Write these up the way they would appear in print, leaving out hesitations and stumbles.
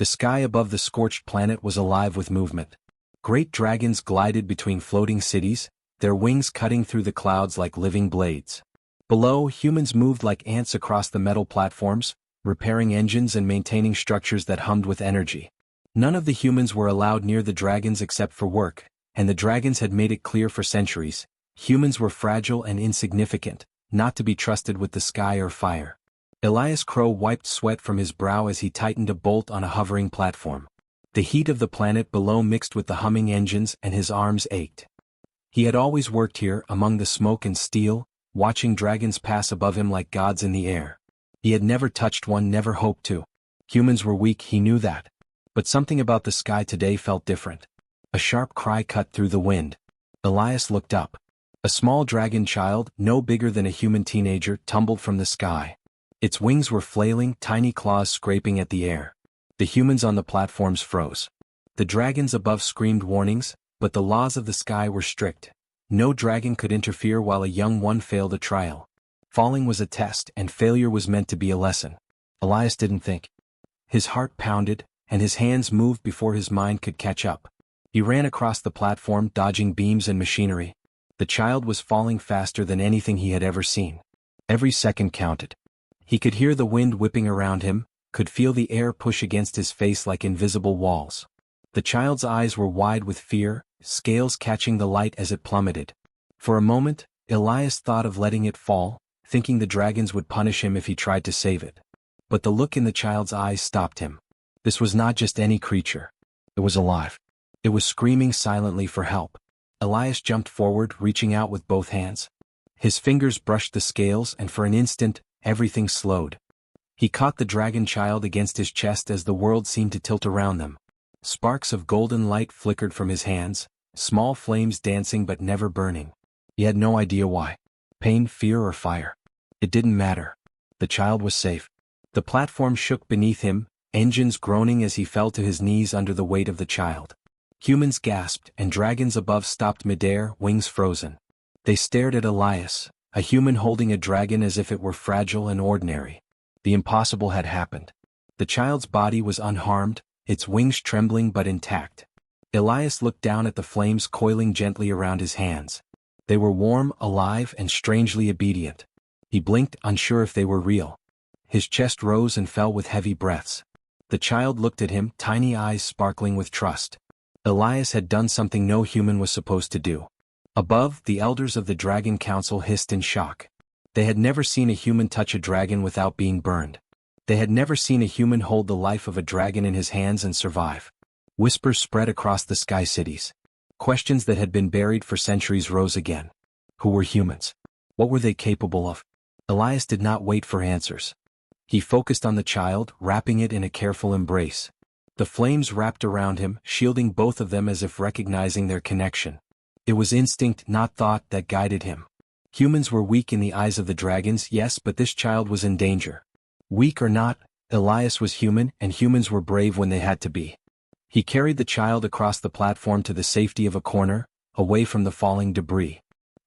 The sky above the scorched planet was alive with movement. Great dragons glided between floating cities, their wings cutting through the clouds like living blades. Below, humans moved like ants across the metal platforms, repairing engines and maintaining structures that hummed with energy. None of the humans were allowed near the dragons except for work, and the dragons had made it clear for centuries, humans were fragile and insignificant, not to be trusted with the sky or fire. Elias Crow wiped sweat from his brow as he tightened a bolt on a hovering platform. The heat of the planet below mixed with the humming engines and his arms ached. He had always worked here, among the smoke and steel, watching dragons pass above him like gods in the air. He had never touched one, never hoped to. Humans were weak, he knew that. But something about the sky today felt different. A sharp cry cut through the wind. Elias looked up. A small dragon child, no bigger than a human teenager, tumbled from the sky. Its wings were flailing, tiny claws scraping at the air. The humans on the platforms froze. The dragons above screamed warnings, but the laws of the sky were strict. No dragon could interfere while a young one failed a trial. Falling was a test, and failure was meant to be a lesson. Elias didn't think. His heart pounded, and his hands moved before his mind could catch up. He ran across the platform, dodging beams and machinery. The child was falling faster than anything he had ever seen. Every second counted. He could hear the wind whipping around him, could feel the air push against his face like invisible walls. The child's eyes were wide with fear, scales catching the light as it plummeted. For a moment, Elias thought of letting it fall, thinking the dragons would punish him if he tried to save it. But the look in the child's eyes stopped him. This was not just any creature. It was alive. It was screaming silently for help. Elias jumped forward, reaching out with both hands. His fingers brushed the scales, and for an instant, everything slowed. He caught the dragon child against his chest as the world seemed to tilt around them. Sparks of golden light flickered from his hands, small flames dancing but never burning. He had no idea why. Pain, fear, or fire. It didn't matter. The child was safe. The platform shook beneath him, engines groaning as he fell to his knees under the weight of the child. Humans gasped, and dragons above stopped midair, wings frozen. They stared at Elias, a human holding a dragon as if it were fragile and ordinary. The impossible had happened. The child's body was unharmed, its wings trembling but intact. Elias looked down at the flames coiling gently around his hands. They were warm, alive, and strangely obedient. He blinked, unsure if they were real. His chest rose and fell with heavy breaths. The child looked at him, tiny eyes sparkling with trust. Elias had done something no human was supposed to do. Above, the elders of the Dragon Council hissed in shock. They had never seen a human touch a dragon without being burned. They had never seen a human hold the life of a dragon in his hands and survive. Whispers spread across the sky cities. Questions that had been buried for centuries rose again. Who were humans? What were they capable of? Elias did not wait for answers. He focused on the child, wrapping it in a careful embrace. The flames wrapped around him, shielding both of them as if recognizing their connection. It was instinct, not thought, that guided him. Humans were weak in the eyes of the dragons, yes, but this child was in danger. Weak or not, Elias was human, and humans were brave when they had to be. He carried the child across the platform to the safety of a corner, away from the falling debris.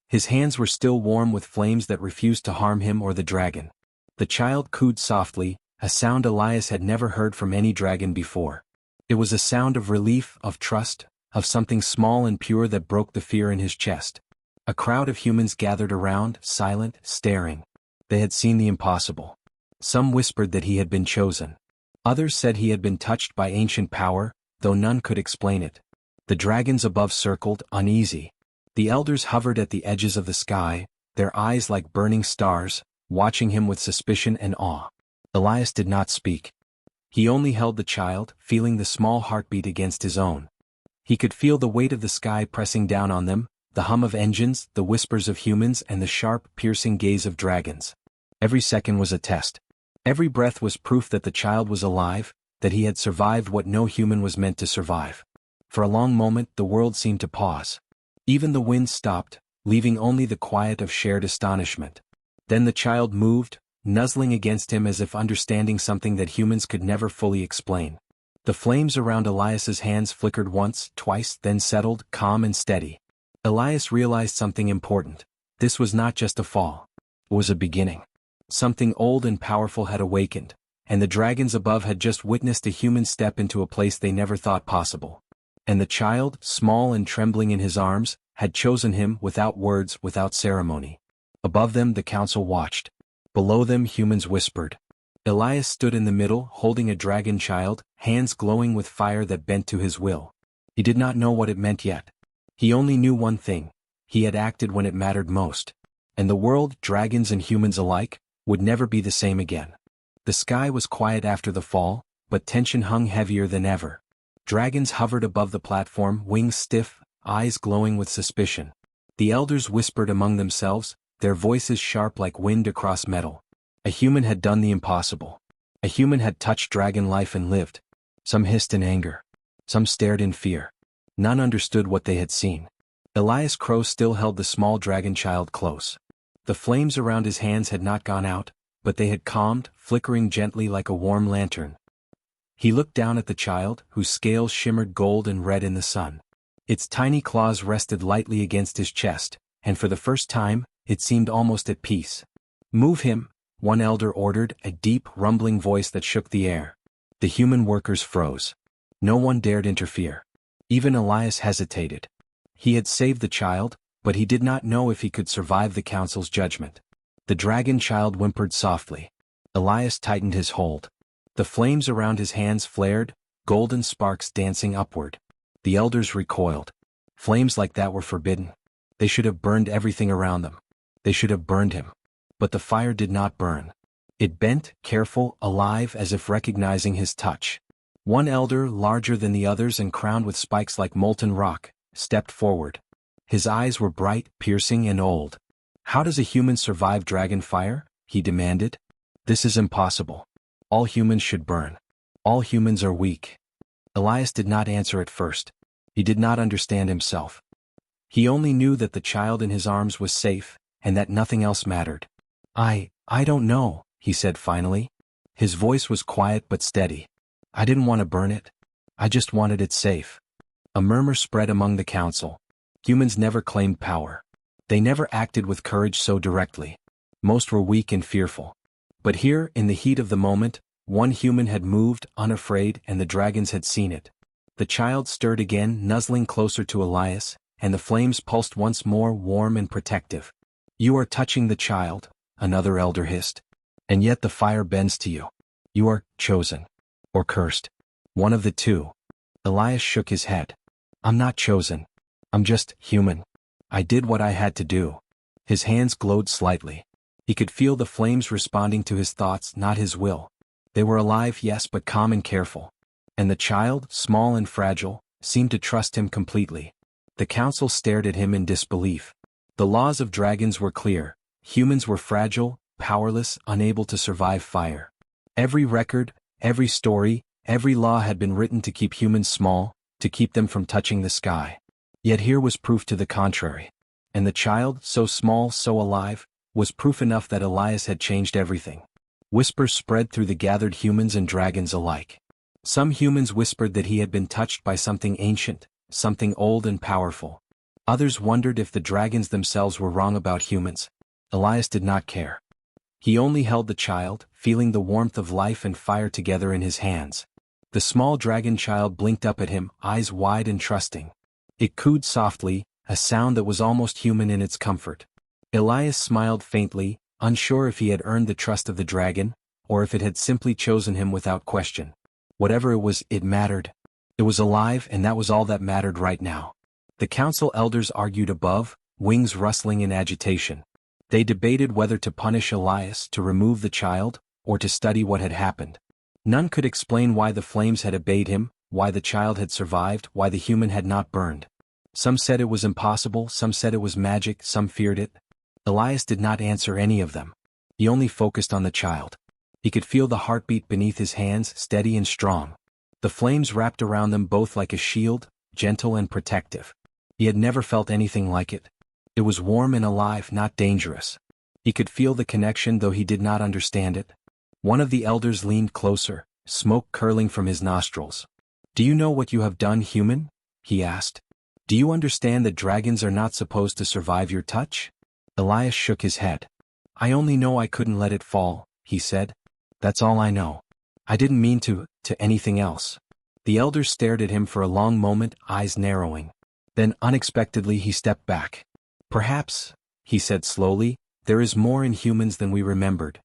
His hands were still warm with flames that refused to harm him or the dragon. The child cooed softly, a sound Elias had never heard from any dragon before. It was a sound of relief, of trust, of something small and pure that broke the fear in his chest. A crowd of humans gathered around, silent, staring. They had seen the impossible. Some whispered that he had been chosen. Others said he had been touched by ancient power, though none could explain it. The dragons above circled, uneasy. The elders hovered at the edges of the sky, their eyes like burning stars, watching him with suspicion and awe. Elias did not speak. He only held the child, feeling the small heartbeat against his own. He could feel the weight of the sky pressing down on them, the hum of engines, the whispers of humans, and the sharp, piercing gaze of dragons. Every second was a test. Every breath was proof that the child was alive, that he had survived what no human was meant to survive. For a long moment, the world seemed to pause. Even the wind stopped, leaving only the quiet of shared astonishment. Then the child moved, nuzzling against him as if understanding something that humans could never fully explain. The flames around Elias's hands flickered once, twice, then settled, calm and steady. Elias realized something important. This was not just a fall. It was a beginning. Something old and powerful had awakened. and the dragons above had just witnessed a human step into a place they never thought possible. And the child, small and trembling in his arms, had chosen him without words, without ceremony. Above them the council watched. Below them humans whispered. Elias stood in the middle, holding a dragon child, hands glowing with fire that bent to his will. He did not know what it meant yet. He only knew one thing. He had acted when it mattered most. And the world, dragons and humans alike, would never be the same again. The sky was quiet after the fall, but tension hung heavier than ever. Dragons hovered above the platform, wings stiff, eyes glowing with suspicion. The elders whispered among themselves, their voices sharp like wind across metal. A human had done the impossible. A human had touched dragon life and lived. Some hissed in anger. Some stared in fear. None understood what they had seen. Elias Crow still held the small dragon child close. The flames around his hands had not gone out, but they had calmed, flickering gently like a warm lantern. He looked down at the child, whose scales shimmered gold and red in the sun. Its tiny claws rested lightly against his chest, and for the first time, it seemed almost at peace. "Move him," one elder ordered, a deep, rumbling voice that shook the air. The human workers froze. No one dared interfere. Even Elias hesitated. He had saved the child, but he did not know if he could survive the council's judgment. The dragon child whimpered softly. Elias tightened his hold. The flames around his hands flared, golden sparks dancing upward. The elders recoiled. Flames like that were forbidden. They should have burned everything around them. They should have burned him. But the fire did not burn. It bent, careful, alive, as if recognizing his touch. One elder, larger than the others and crowned with spikes like molten rock, stepped forward. His eyes were bright, piercing, and old. "How does a human survive dragon fire?" he demanded. "This is impossible. All humans should burn. All humans are weak." Elias did not answer at first. He did not understand himself. He only knew that the child in his arms was safe, and that nothing else mattered. I don't know," he said finally. His voice was quiet but steady. "I didn't want to burn it. I just wanted it safe." A murmur spread among the council. Humans never claimed power. They never acted with courage so directly. Most were weak and fearful. But here, in the heat of the moment, one human had moved, unafraid, and the dragons had seen it. The child stirred again, nuzzling closer to Elias, and the flames pulsed once more, warm and protective. "You are touching the child," another elder hissed. "And yet the fire bends to you. You are chosen. Or cursed. One of the two." Elias shook his head. "I'm not chosen. I'm just human. I did what I had to do." His hands glowed slightly. He could feel the flames responding to his thoughts, not his will. They were alive, yes, but calm and careful. And the child, small and fragile, seemed to trust him completely. The council stared at him in disbelief. The laws of dragons were clear. Humans were fragile, powerless, unable to survive fire. Every record, every story, every law had been written to keep humans small, to keep them from touching the sky. Yet here was proof to the contrary. And the child, so small, so alive, was proof enough that Elias had changed everything. Whispers spread through the gathered humans and dragons alike. Some humans whispered that he had been touched by something ancient, something old and powerful. Others wondered if the dragons themselves were wrong about humans. Elias did not care. He only held the child, feeling the warmth of life and fire together in his hands. The small dragon child blinked up at him, eyes wide and trusting. It cooed softly, a sound that was almost human in its comfort. Elias smiled faintly, unsure if he had earned the trust of the dragon, or if it had simply chosen him without question. Whatever it was, it mattered. It was alive, and that was all that mattered right now. The council elders argued above, wings rustling in agitation. They debated whether to punish Elias, to remove the child, or to study what had happened. None could explain why the flames had obeyed him, why the child had survived, why the human had not burned. Some said it was impossible, some said it was magic, some feared it. Elias did not answer any of them. He only focused on the child. He could feel the heartbeat beneath his hands, steady and strong. The flames wrapped around them both like a shield, gentle and protective. He had never felt anything like it. It was warm and alive, not dangerous. He could feel the connection though he did not understand it. One of the elders leaned closer, smoke curling from his nostrils. "Do you know what you have done, human?" he asked. "Do you understand that dragons are not supposed to survive your touch?" Elias shook his head. "I only know I couldn't let it fall," he said. "That's all I know." I didn't mean to anything else. The elders stared at him for a long moment, eyes narrowing. Then unexpectedly he stepped back. Perhaps, he said slowly, there is more in humans than we remembered.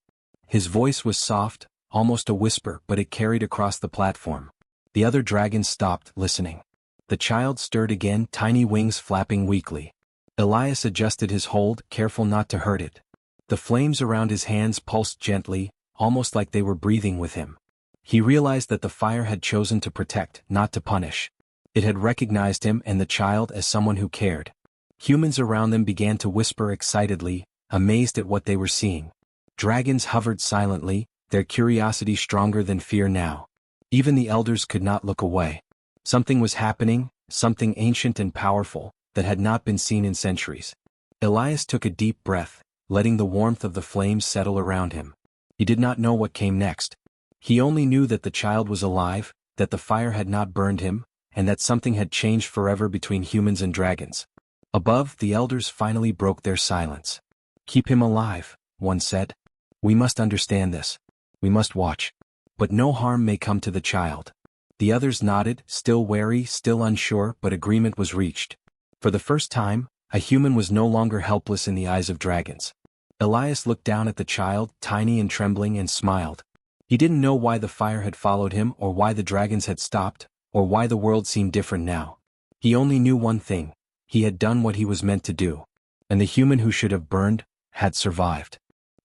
His voice was soft, almost a whisper, but it carried across the platform. The other dragons stopped, listening. The child stirred again, tiny wings flapping weakly. Elias adjusted his hold, careful not to hurt it. The flames around his hands pulsed gently, almost like they were breathing with him. He realized that the fire had chosen to protect, not to punish. It had recognized him and the child as someone who cared. Humans around them began to whisper excitedly, amazed at what they were seeing. Dragons hovered silently, their curiosity stronger than fear now. Even the elders could not look away. Something was happening, something ancient and powerful, that had not been seen in centuries. Elias took a deep breath, letting the warmth of the flames settle around him. He did not know what came next. He only knew that the child was alive, that the fire had not burned him, and that something had changed forever between humans and dragons. Above, the elders finally broke their silence. "Keep him alive," one said. "We must understand this. We must watch. But no harm may come to the child." The others nodded, still wary, still unsure, but agreement was reached. For the first time, a human was no longer helpless in the eyes of dragons. Elias looked down at the child, tiny and trembling, and smiled. He didn't know why the fire had followed him, or why the dragons had stopped, or why the world seemed different now. He only knew one thing: he had done what he was meant to do. And the human who should have burned, had survived.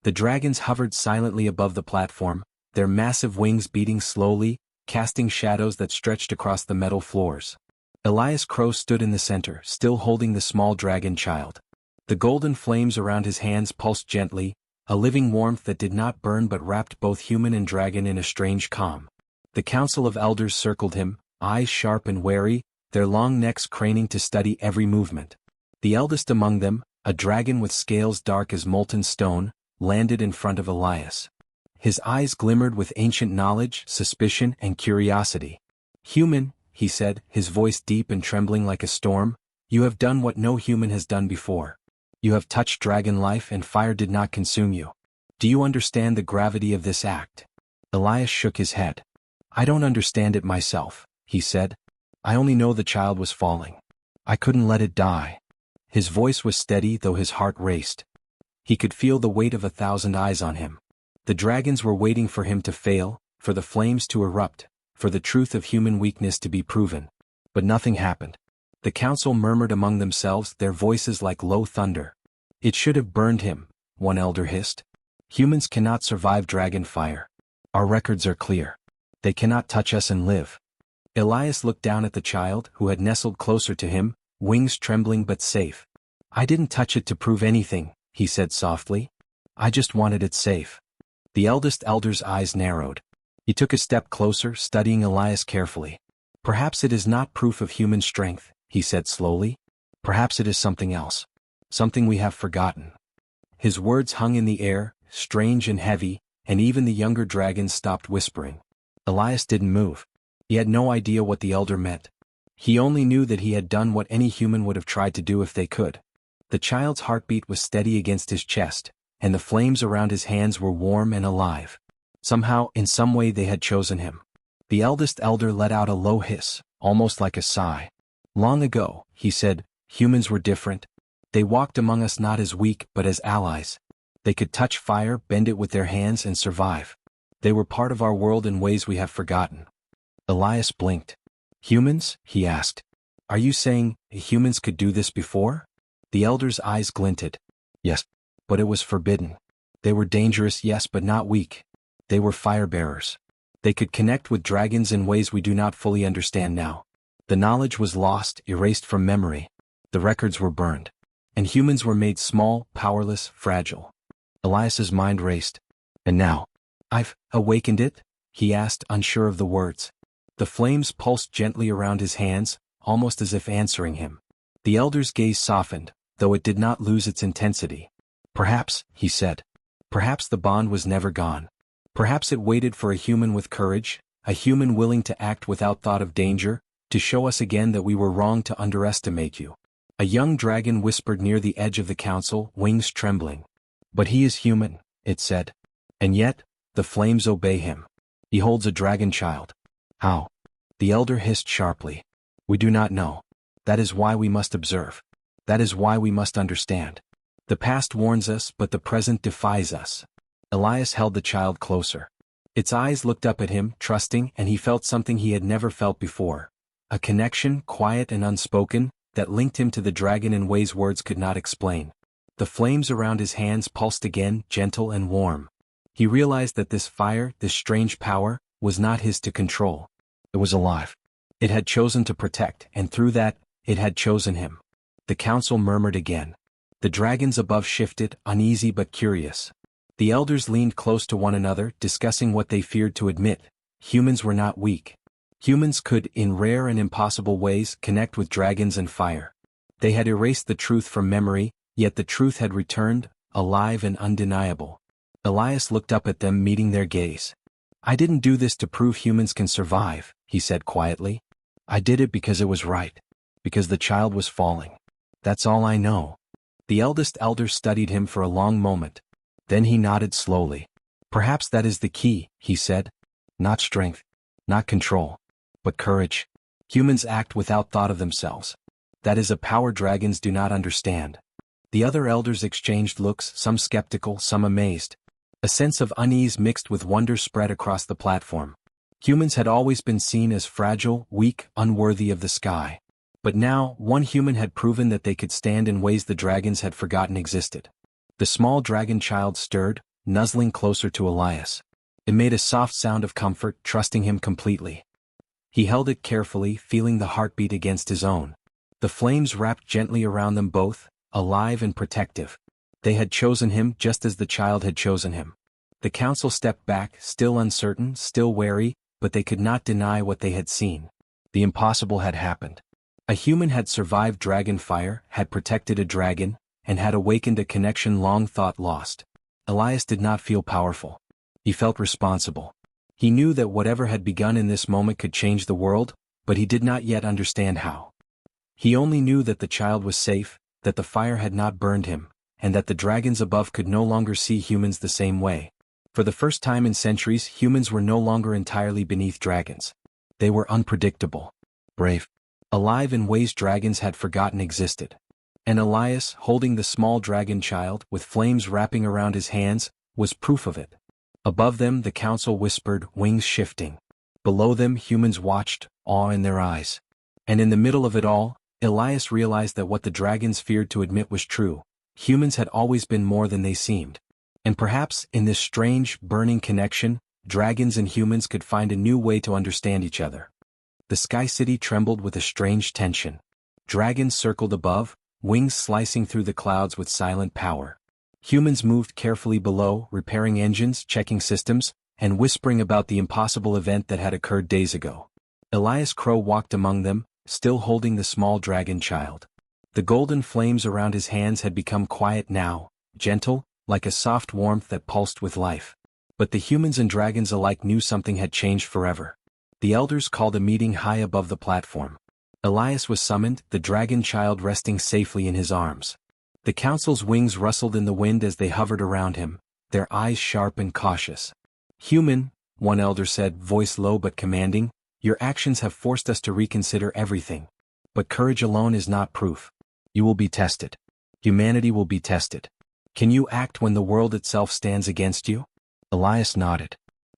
The dragons hovered silently above the platform, their massive wings beating slowly, casting shadows that stretched across the metal floors. Elias Crow stood in the center, still holding the small dragon child. The golden flames around his hands pulsed gently, a living warmth that did not burn but wrapped both human and dragon in a strange calm. The council of elders circled him, eyes sharp and wary, their long necks craning to study every movement. The eldest among them, a dragon with scales dark as molten stone, landed in front of Elias. His eyes glimmered with ancient knowledge, suspicion, and curiosity. "Human," he said, his voice deep and trembling like a storm, "you have done what no human has done before. You have touched dragon life and fire did not consume you. Do you understand the gravity of this act?" Elias shook his head. "I don't understand it myself," he said. "I only know the child was falling. I couldn't let it die." His voice was steady though his heart raced. He could feel the weight of 1,000 eyes on him. The dragons were waiting for him to fail, for the flames to erupt, for the truth of human weakness to be proven. But nothing happened. The council murmured among themselves, their voices like low thunder. "It should have burned him," one elder hissed. "Humans cannot survive dragon fire. Our records are clear. They cannot touch us and live." Elias looked down at the child, who had nestled closer to him, wings trembling but safe. "I didn't touch it to prove anything," he said softly. "I just wanted it safe." The eldest elder's eyes narrowed. He took a step closer, studying Elias carefully. "Perhaps it is not proof of human strength," he said slowly. "Perhaps it is something else. Something we have forgotten." His words hung in the air, strange and heavy, and even the younger dragons stopped whispering. Elias didn't move. He had no idea what the elder meant. He only knew that he had done what any human would have tried to do if they could. The child's heartbeat was steady against his chest, and the flames around his hands were warm and alive. Somehow, in some way they had chosen him. The eldest elder let out a low hiss, almost like a sigh. "Long ago," he said, "humans were different. They walked among us not as weak but as allies. They could touch fire, bend it with their hands and survive. They were part of our world in ways we have forgotten." Elias blinked. "Humans?" he asked. "Are you saying humans could do this before?" The elder's eyes glinted. "Yes, but it was forbidden. They were dangerous, yes, but not weak. They were fire-bearers. They could connect with dragons in ways we do not fully understand now. The knowledge was lost, erased from memory. The records were burned. And humans were made small, powerless, fragile." Elias's mind raced. "And now, I've awakened it?" he asked, unsure of the words. The flames pulsed gently around his hands, almost as if answering him. The elder's gaze softened, though it did not lose its intensity. "Perhaps," he said. "Perhaps the bond was never gone. Perhaps it waited for a human with courage, a human willing to act without thought of danger, to show us again that we were wrong to underestimate you." A young dragon whispered near the edge of the council, wings trembling. "But he is human," it said. "And yet, the flames obey him. He holds a dragon child. How? The elder hissed sharply. We do not know. That is why we must observe. That is why we must understand. The past warns us, but the present defies us. Elias held the child closer. Its eyes looked up at him, trusting, and he felt something he had never felt before. A connection, quiet and unspoken, that linked him to the dragon in ways words could not explain. The flames around his hands pulsed again, gentle and warm. He realized that this fire, this strange power, was not his to control. It was alive. It had chosen to protect, and through that, it had chosen him. The council murmured again. The dragons above shifted, uneasy but curious. The elders leaned close to one another, discussing what they feared to admit. Humans were not weak. Humans could, in rare and impossible ways, connect with dragons and fire. They had erased the truth from memory, yet the truth had returned, alive and undeniable. Elias looked up at them, meeting their gaze. I didn't do this to prove humans can survive, he said quietly. I did it because it was right. Because the child was falling. That's all I know. The eldest elder studied him for a long moment. Then he nodded slowly. Perhaps that is the key, he said. Not strength. Not control. But courage. Humans act without thought of themselves. That is a power dragons do not understand. The other elders exchanged looks, some skeptical, some amazed. A sense of unease mixed with wonder spread across the platform. Humans had always been seen as fragile, weak, unworthy of the sky. But now, one human had proven that they could stand in ways the dragons had forgotten existed. The small dragon child stirred, nuzzling closer to Elias. It made a soft sound of comfort, trusting him completely. He held it carefully, feeling the heartbeat against his own. The flames wrapped gently around them both, alive and protective. They had chosen him just as the child had chosen him. The council stepped back, still uncertain, still wary, but they could not deny what they had seen. The impossible had happened. A human had survived dragon fire, had protected a dragon, and had awakened a connection long thought lost. Elias did not feel powerful. He felt responsible. He knew that whatever had begun in this moment could change the world, but he did not yet understand how. He only knew that the child was safe, that the fire had not burned him, and that the dragons above could no longer see humans the same way. For the first time in centuries, humans were no longer entirely beneath dragons. They were unpredictable, brave, alive in ways dragons had forgotten existed. And Elias, holding the small dragon child, with flames wrapping around his hands, was proof of it. Above them the council whispered, wings shifting. Below them humans watched, awe in their eyes. And in the middle of it all, Elias realized that what the dragons feared to admit was true. Humans had always been more than they seemed. And perhaps, in this strange, burning connection, dragons and humans could find a new way to understand each other. The sky city trembled with a strange tension. Dragons circled above, wings slicing through the clouds with silent power. Humans moved carefully below, repairing engines, checking systems, and whispering about the impossible event that had occurred days ago. Elias Crow walked among them, still holding the small dragon child. The golden flames around his hands had become quiet now, gentle, like a soft warmth that pulsed with life. But the humans and dragons alike knew something had changed forever. The elders called a meeting high above the platform. Elias was summoned, the dragon child resting safely in his arms. The council's wings rustled in the wind as they hovered around him, their eyes sharp and cautious. Human, one elder said, voice low but commanding, your actions have forced us to reconsider everything. But courage alone is not proof. You will be tested. Humanity will be tested. Can you act when the world itself stands against you? Elias nodded.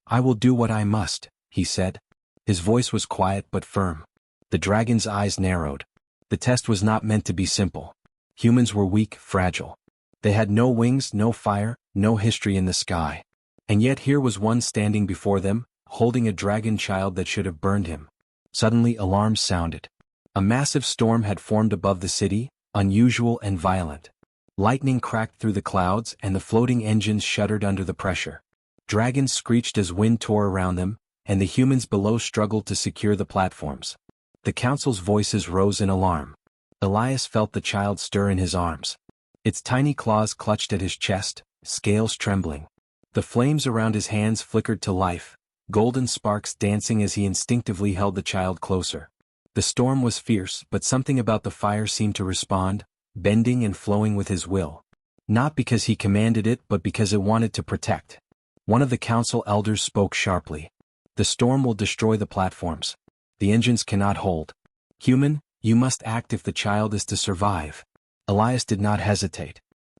I will do what I must, he said. His voice was quiet but firm. The dragon's eyes narrowed. The test was not meant to be simple. Humans were weak, fragile. They had no wings, no fire, no history in the sky. And yet here was one standing before them, holding a dragon child that should have burned him. Suddenly alarms sounded. A massive storm had formed above the city, unusual and violent. Lightning cracked through the clouds and the floating engines shuddered under the pressure. Dragons screeched as wind tore around them, and the humans below struggled to secure the platforms. The council's voices rose in alarm. Elias felt the child stir in his arms. Its tiny claws clutched at his chest, scales trembling. The flames around his hands flickered to life, golden sparks dancing as he instinctively held the child closer. The storm was fierce, but something about the fire seemed to respond, bending and flowing with his will. Not because he commanded it, but because it wanted to protect. One of the council elders spoke sharply. The storm will destroy the platforms. The engines cannot hold. Human, you must act if the child is to survive. Elias did not hesitate.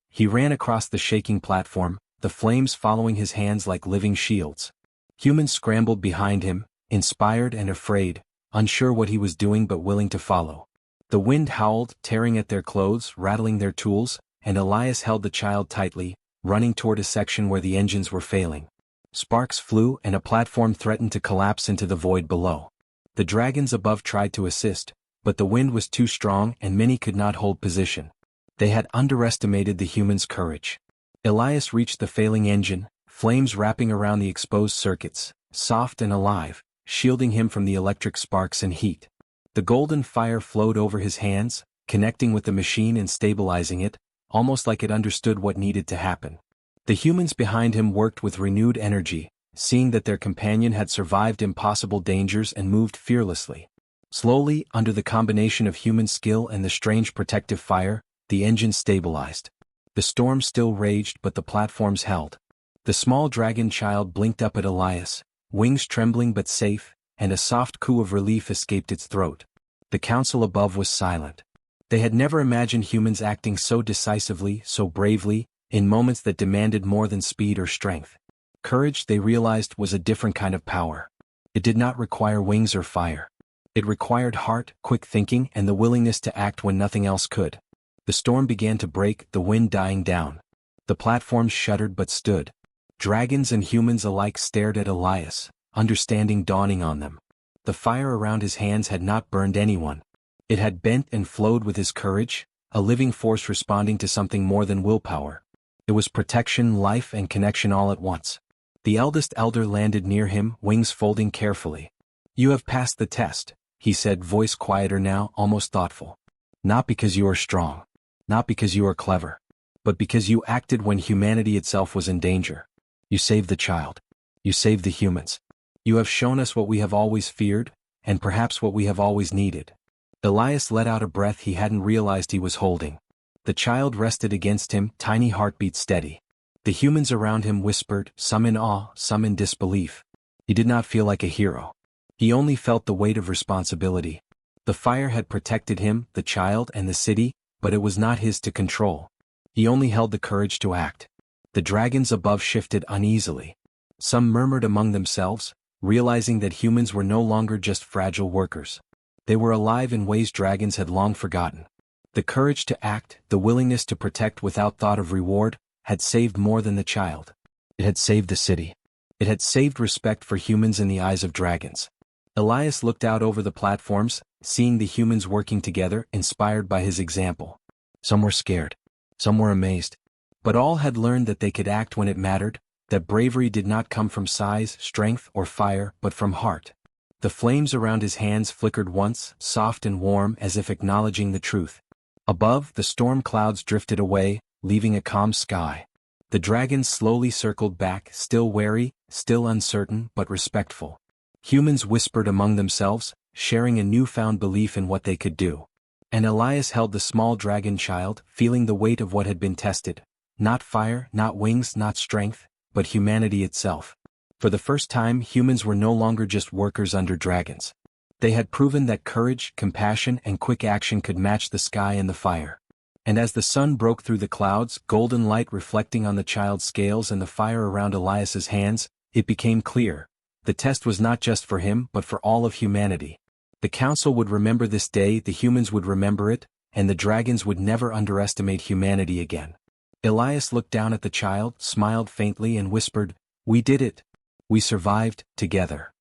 He ran across the shaking platform, the flames following his hands like living shields. Humans scrambled behind him, inspired and afraid, unsure what he was doing but willing to follow. The wind howled, tearing at their clothes, rattling their tools, and Elias held the child tightly, running toward a section where the engines were failing. Sparks flew and a platform threatened to collapse into the void below. The dragons above tried to assist, but the wind was too strong and many could not hold position. They had underestimated the humans' courage. Elias reached the failing engine, flames wrapping around the exposed circuits, soft and alive, shielding him from the electric sparks and heat. The golden fire flowed over his hands, connecting with the machine and stabilizing it, almost like it understood what needed to happen. The humans behind him worked with renewed energy, seeing that their companion had survived impossible dangers and moved fearlessly. Slowly, under the combination of human skill and the strange protective fire, the engine stabilized. The storm still raged but the platforms held. The small dragon child blinked up at Elias, wings trembling but safe, and a soft coo of relief escaped its throat. The council above was silent. They had never imagined humans acting so decisively, so bravely, in moments that demanded more than speed or strength. Courage, they realized, was a different kind of power. It did not require wings or fire. It required heart, quick thinking, and the willingness to act when nothing else could. The storm began to break, the wind dying down. The platforms shuddered but stood. Dragons and humans alike stared at Elias, understanding dawning on them. The fire around his hands had not burned anyone. It had bent and flowed with his courage, a living force responding to something more than willpower. It was protection, life, and connection all at once. The eldest elder landed near him, wings folding carefully. "You have passed the test," he said, voice quieter now, almost thoughtful. "Not because you are strong. Not because you are clever. But because you acted when humanity itself was in danger. You saved the child. You saved the humans. You have shown us what we have always feared, and perhaps what we have always needed." Elias let out a breath he hadn't realized he was holding. The child rested against him, tiny heartbeat steady. The humans around him whispered, some in awe, some in disbelief. He did not feel like a hero. He only felt the weight of responsibility. The fire had protected him, the child, and the city, but it was not his to control. He only held the courage to act. The dragons above shifted uneasily. Some murmured among themselves, realizing that humans were no longer just fragile workers. They were alive in ways dragons had long forgotten. The courage to act, the willingness to protect without thought of reward, had saved more than the child. It had saved the city. It had saved respect for humans in the eyes of dragons. Elias looked out over the platforms, seeing the humans working together, inspired by his example. Some were scared. Some were amazed. But all had learned that they could act when it mattered, that bravery did not come from size, strength, or fire, but from heart. The flames around his hands flickered once, soft and warm as if acknowledging the truth. Above, the storm clouds drifted away, leaving a calm sky. The dragons slowly circled back, still wary, still uncertain, but respectful. Humans whispered among themselves, sharing a newfound belief in what they could do. And Elias held the small dragon child, feeling the weight of what had been tested. Not fire, not wings, not strength, but humanity itself. For the first time, humans were no longer just workers under dragons. They had proven that courage, compassion, and quick action could match the sky and the fire. And as the sun broke through the clouds, golden light reflecting on the child's scales and the fire around Elias's hands, it became clear. The test was not just for him but for all of humanity. The council would remember this day, the humans would remember it, and the dragons would never underestimate humanity again. Elias looked down at the child, smiled faintly and whispered, "We did it. We survived, together."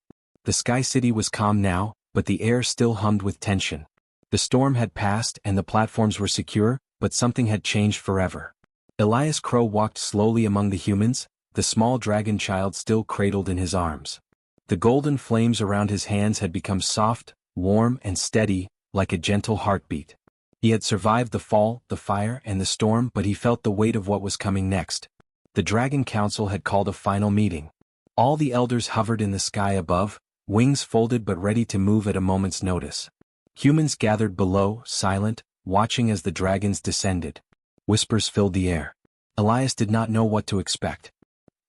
The sky city was calm now, but the air still hummed with tension. The storm had passed and the platforms were secure, but something had changed forever. Elias Crow walked slowly among the humans, the small dragon child still cradled in his arms. The golden flames around his hands had become soft, warm, and steady, like a gentle heartbeat. He had survived the fall, the fire, and the storm, but he felt the weight of what was coming next. The Dragon Council had called a final meeting. All the elders hovered in the sky above, wings folded but ready to move at a moment's notice. Humans gathered below, silent, watching as the dragons descended. Whispers filled the air. Elias did not know what to expect.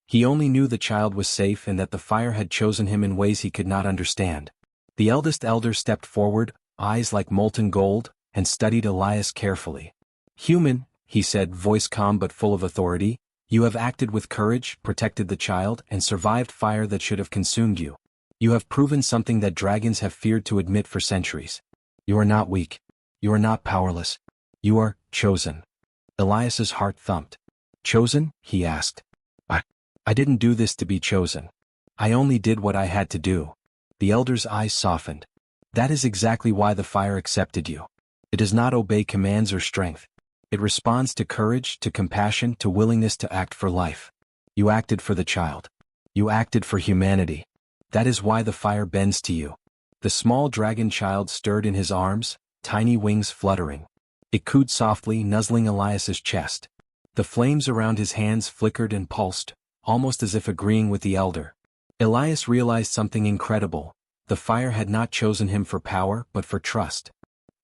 He only knew the child was safe and that the fire had chosen him in ways he could not understand. The eldest elder stepped forward, eyes like molten gold, and studied Elias carefully. "Human," he said, voice calm but full of authority, "you have acted with courage, protected the child, and survived fire that should have consumed you. You have proven something that dragons have feared to admit for centuries. You are not weak. You are not powerless. You are chosen." Elias's heart thumped. "Chosen?" he asked. I didn't do this to be chosen. I only did what I had to do." The elder's eyes softened. "That is exactly why the fire accepted you. It does not obey commands or strength. It responds to courage, to compassion, to willingness to act for life. You acted for the child. You acted for humanity. That is why the fire bends to you." The small dragon child stirred in his arms, tiny wings fluttering. It cooed softly, nuzzling Elias's chest. The flames around his hands flickered and pulsed, almost as if agreeing with the elder. Elias realized something incredible. The fire had not chosen him for power but for trust.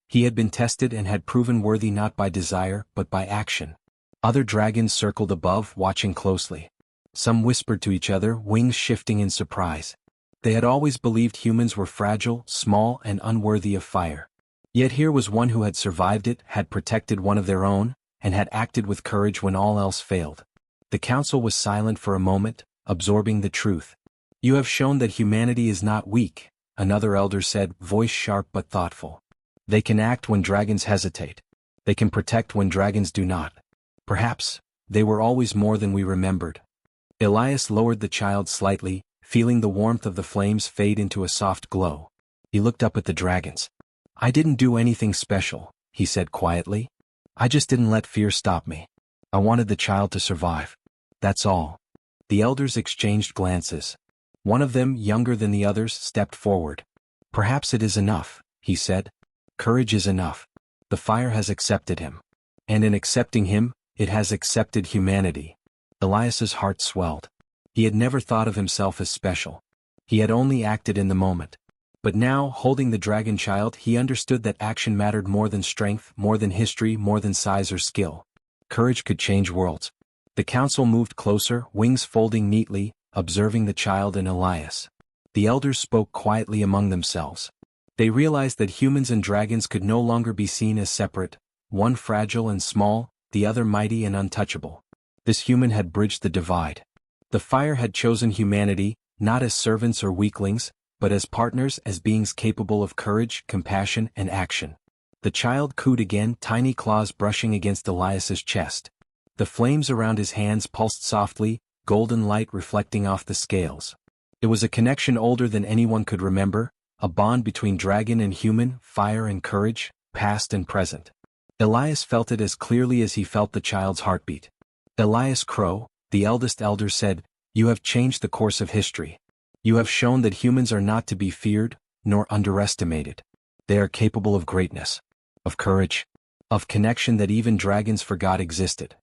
He had been tested and had proven worthy not by desire but by action. Other dragons circled above, watching closely. Some whispered to each other, wings shifting in surprise. They had always believed humans were fragile, small, and unworthy of fire. Yet here was one who had survived it, had protected one of their own, and had acted with courage when all else failed. The council was silent for a moment, absorbing the truth. "You have shown that humanity is not weak," another elder said, voice sharp but thoughtful. "They can act when dragons hesitate. They can protect when dragons do not. Perhaps they were always more than we remembered." Elias lowered the child slightly, feeling the warmth of the flames fade into a soft glow. He looked up at the dragons. "I didn't do anything special," he said quietly. "I just didn't let fear stop me. I wanted the child to survive. That's all." The elders exchanged glances. One of them, younger than the others, stepped forward. "Perhaps it is enough," he said. "Courage is enough. The fire has accepted him. And in accepting him, it has accepted humanity." Elias's heart swelled. He had never thought of himself as special. He had only acted in the moment. But now, holding the dragon child, he understood that action mattered more than strength, more than history, more than size or skill. Courage could change worlds. The council moved closer, wings folding neatly, observing the child and Elias. The elders spoke quietly among themselves. They realized that humans and dragons could no longer be seen as separate, one fragile and small, the other mighty and untouchable. This human had bridged the divide. The fire had chosen humanity, not as servants or weaklings, but as partners, as beings capable of courage, compassion, and action. The child cooed again, tiny claws brushing against Elias's chest. The flames around his hands pulsed softly, golden light reflecting off the scales. It was a connection older than anyone could remember, a bond between dragon and human, fire and courage, past and present. Elias felt it as clearly as he felt the child's heartbeat. "Elias Crow," the eldest elder said, "you have changed the course of history. You have shown that humans are not to be feared, nor underestimated. They are capable of greatness, of courage, of connection that even dragons forgot existed.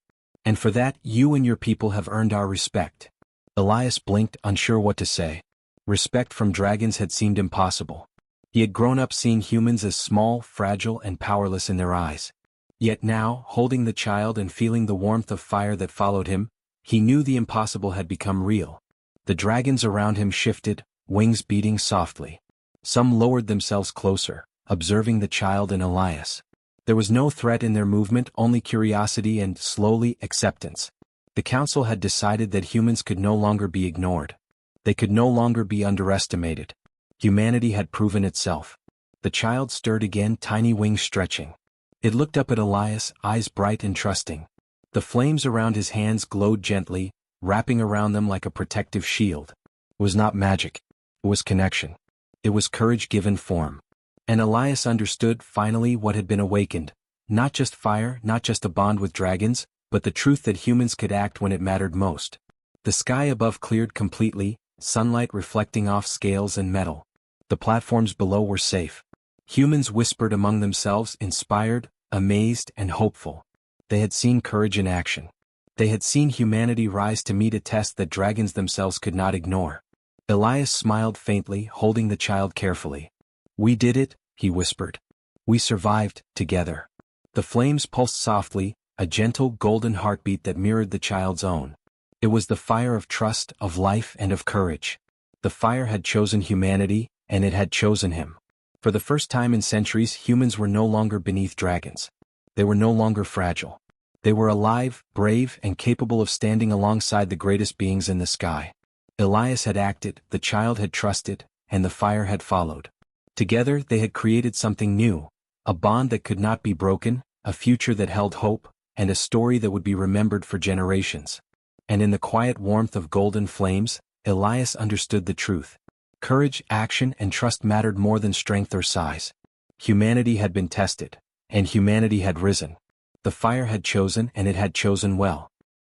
And for that, you and your people have earned our respect." Elias blinked, unsure what to say. Respect from dragons had seemed impossible. He had grown up seeing humans as small, fragile, and powerless in their eyes. Yet now, holding the child and feeling the warmth of fire that followed him, he knew the impossible had become real. The dragons around him shifted, wings beating softly. Some lowered themselves closer, observing the child and Elias. There was no threat in their movement, only curiosity and, slowly, acceptance. The council had decided that humans could no longer be ignored. They could no longer be underestimated. Humanity had proven itself. The child stirred again, tiny wings stretching. It looked up at Elias, eyes bright and trusting. The flames around his hands glowed gently, wrapping around them like a protective shield. It was not magic. It was connection. It was courage given form. And Elias understood, finally, what had been awakened. Not just fire, not just a bond with dragons, but the truth that humans could act when it mattered most. The sky above cleared completely, sunlight reflecting off scales and metal. The platforms below were safe. Humans whispered among themselves, inspired, amazed, and hopeful. They had seen courage in action. They had seen humanity rise to meet a test that dragons themselves could not ignore. Elias smiled faintly, holding the child carefully. "We did it," he whispered. "We survived, together." The flames pulsed softly, a gentle golden heartbeat that mirrored the child's own. It was the fire of trust, of life, and of courage. The fire had chosen humanity, and it had chosen him. For the first time in centuries, humans were no longer beneath dragons. They were no longer fragile. They were alive, brave, and capable of standing alongside the greatest beings in the sky. Elias had acted, the child had trusted, and the fire had followed. Together they had created something new, a bond that could not be broken, a future that held hope, and a story that would be remembered for generations. And in the quiet warmth of golden flames, Elias understood the truth. Courage, action, and trust mattered more than strength or size. Humanity had been tested, and humanity had risen. The fire had chosen, and it had chosen well.